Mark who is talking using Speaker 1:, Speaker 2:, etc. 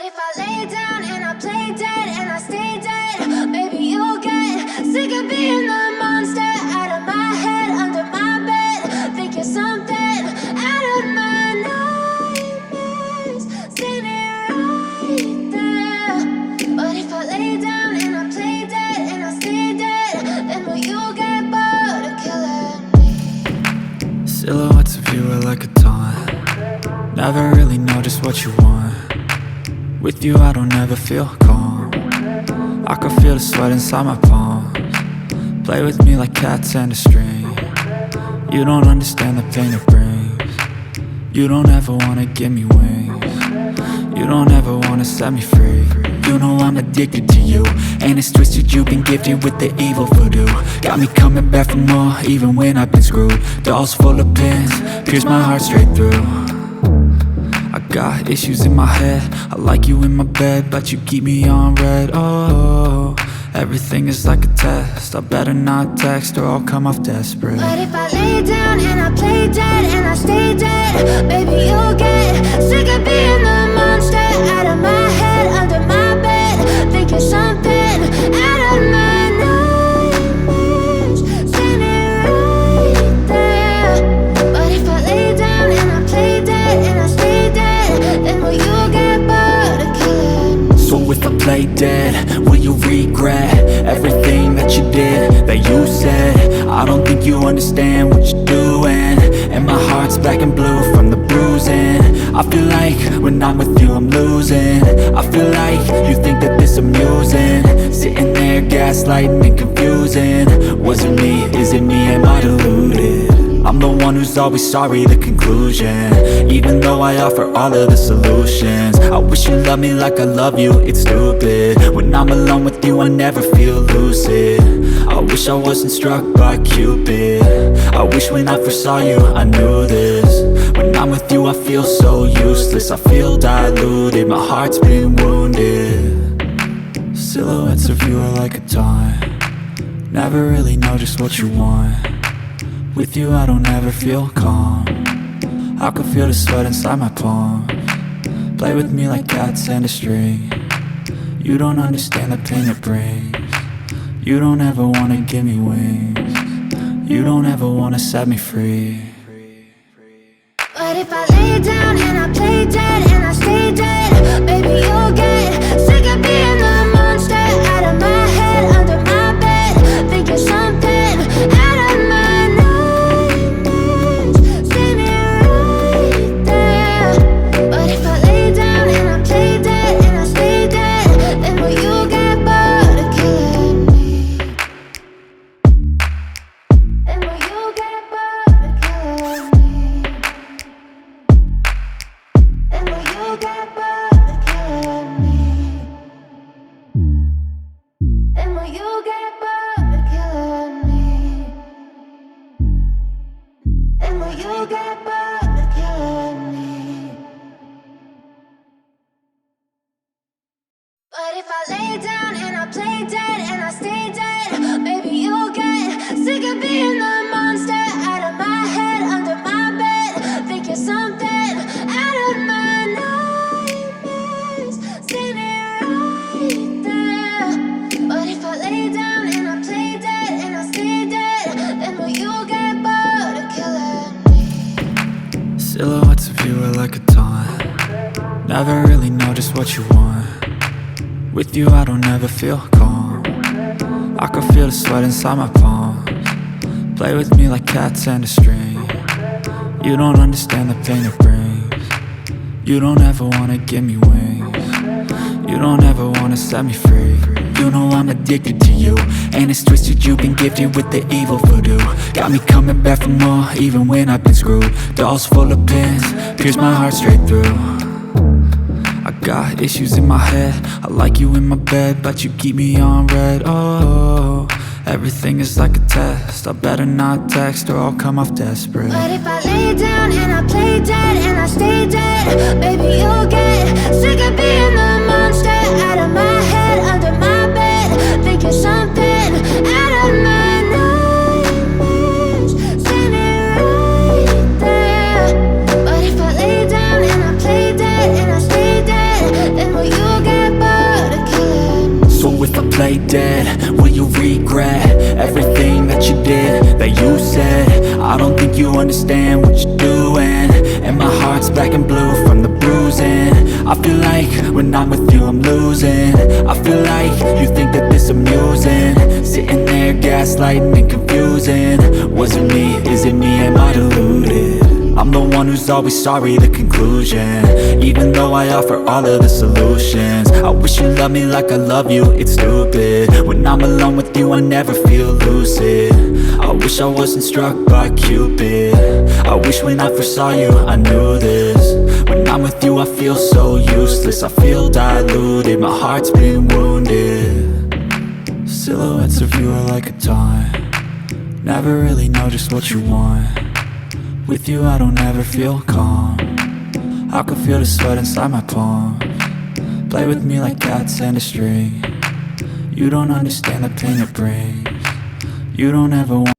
Speaker 1: if I lay down and I play dead and I stay dead, maybe you'll get sick of being the monster out of my head, under my bed. Think you're something out of my nightmares, standing right there. But if I lay down and I play dead and I stay dead, then will you get bored of killing me?
Speaker 2: Silhouettes of you are like a taunt. Never really know just what you want. With you I don't ever feel calm. I can feel the sweat inside my palms. Play with me like cats and a string. You don't understand the pain it brings. You don't ever wanna give me wings. You don't ever wanna set me free. You know I'm addicted to you, and it's twisted, you've been gifted with the evil voodoo. Got me coming back for more, even when I've been screwed. Dolls full of pins, pierce my heart straight through. I got issues in my head, I like you in my bed, but you keep me on red. Oh, everything is like a test, I better not text or I'll come off desperate.
Speaker 1: But if I lay down and I play dead and I stay dead, baby you'll get sick of being the monster out of my head, under my bed. Think you're something out of my nightmares, standing right there. But if I lay down and I play dead and I stay dead, then will you get bored of killing me?
Speaker 2: So if I play dead, will you regret everything that you did, that you said? I don't think you understand what you're doing, and my heart's black and blue from the bruising. I feel like when I'm with you I'm losing. I feel like you think that this amusing, sitting there gaslighting and confusing. Was it me? Is it me? Am I deluded? I'm the one who's always sorry, the conclusion, even though I offer all of the solutions. I wish you loved me like I love you, it's stupid. When I'm alone with you I never feel lucid. I wish I wasn't struck by Cupid. I wish when I first saw you I knew this. When I'm with you I feel so useless, I feel diluted, my heart's been wounded. Silhouettes of you are like a taunt. Never really know just what you want. With you I don't ever feel calm. I can feel the sweat inside my palms. Play with me like cats and a string. You don't understand the pain it brings. You don't ever wanna give me wings. You don't ever wanna set me free.
Speaker 1: But if I lay down and I play dead and I stay dead, baby you'll get sick of being the monster out of my head, under my bed. Think you're something out of my nightmares, standing right there. But if I lay down and I play dead and I stay dead, then will you get bored of killing me? Then will you get bored of killing me? Then will you get bored of killing me? Then will you get bored of killing me? Then will you get bored of killing me? But if I lay down and I play dead and I stay dead, maybe you'll get sick of being the monster out of my head, under my bed. Think you're something out of my nightmares, standing right there. But if I lay down and I play dead and I stay dead, then will you get bored of killing me?
Speaker 2: Silhouettes of you are like a taunt. Never really know just what you want. With you I don't ever feel calm. I can feel the sweat inside my palms. Play with me like cats and a string. You don't understand the pain it brings. You don't ever wanna give me wings. You don't ever wanna set me free. You know I'm addicted to you, and it's twisted, you've been gifted with the evil voodoo. Got me coming back for more, even when I've been screwed. Dolls full of pins, pierce my heart straight through. I got issues in my head, I like you in my bed, but you keep me on red. Oh, everything is like a test, I better not text or I'll come off desperate.
Speaker 1: But if I lay down and I play dead and I stay dead, baby you'll get sick of being the monster out of my head, under my bed. Think you're something out of my nightmares, standing right there. But if I lay down and I play dead and I stay dead, then will you
Speaker 2: play dead? Will you regret everything that you did, that you said? I don't think you understand what you're doing, and my heart's black and blue from the bruising. I feel like when I'm with you I'm losing. I feel like you think that this amusing, sitting there gaslighting and confusing. Was it me? Is it me? Am I deluded? I'm the one who's always sorry, the conclusion, even though I offer all of the solutions. I wish you loved me like I love you, it's stupid. When I'm alone with you I never feel lucid. I wish I wasn't struck by Cupid. I wish when I first saw you I knew this. When I'm with you I feel so useless, I feel diluted, my heart's been wounded. Silhouettes of you are like a taunt, never really know just what you want. With you I don't ever feel calm, I can feel the sweat inside my palms. Play with me like cats and a string. You don't understand the pain it brings. You don't ever want